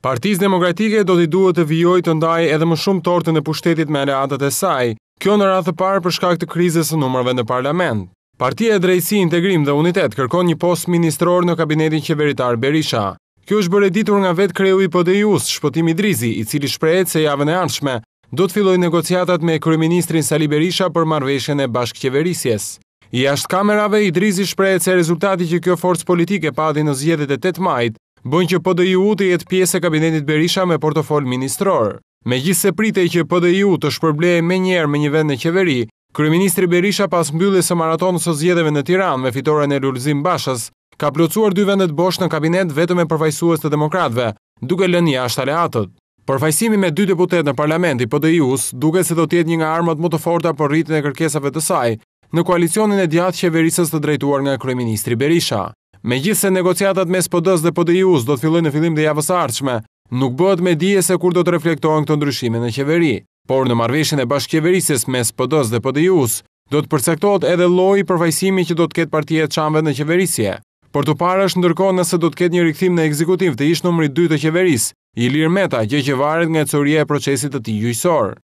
Partisë Demokratike do t'i duhet të vijojë të ndajë edhe më shumë tortën e pushtetit me aleatët e saj, kjo në radhë të parë për shkak të krizës së numrave në parlament. Partia e Drejtësi, Integrim dhe Unitet kërkon një post ministror në kabinetin qeveritar Berisha. Kjo është bërë e ditur nga vetë kreu i PD-s, Shpëtim Idrizi, i cili shprehet se javën e ardhshme do të fillojë negociatat me kryeministrin Sali Berisha për marrëveshjen e bashkëqeverisjes. I jashtë kamerave, Idrizi shprehet se rezultati që kjo forcë politike pati në zgjedhjet e 8 majit bën që PDI-u të jetë pjesë e kabinetit Berisha me portofol ministror. Megjithse pritej që PDI-u të shpërblejë menjëherë me një vend në qeveri, kryeministri Berisha pas mbylljes së maratonit së zgjedhjeve në Tiranë me fitoren e Lulzim Bashës, ka plotësuar 2 vendet bosh në kabinet vetëm me përfaqësues të demokratëve, duke lënë jashtë aleatët. Përfaqësimi me 2 deputet në parlament i PDI-s duket se do të jetë një nga armat më të forta për rritjen e kërkesave të saj në koalicionin e djathtë qeverisës të drejtuar nga kryeministri Berisha. Megjithse negociatat mes PD-s dhe PDI-s do të fillojnë në fillim të javës së ardhshme, nuk bëhet me dije se kur do të reflektohen këto ndryshime në qeveri, por në marrëveshjen e bashkëqeverisjes mes PD-s dhe PDI-s do të përcaktohet edhe lloji përfaqësimi që do të ketë partia e çamëve në qeverisje. Por të parash ndërkohë nëse do të ketë një rikthim në ekzekutiv të ish numrit 2 të qeverisë, Ilir Meta, gjë që varet nga ecuria e procesit të tij gjyqësor.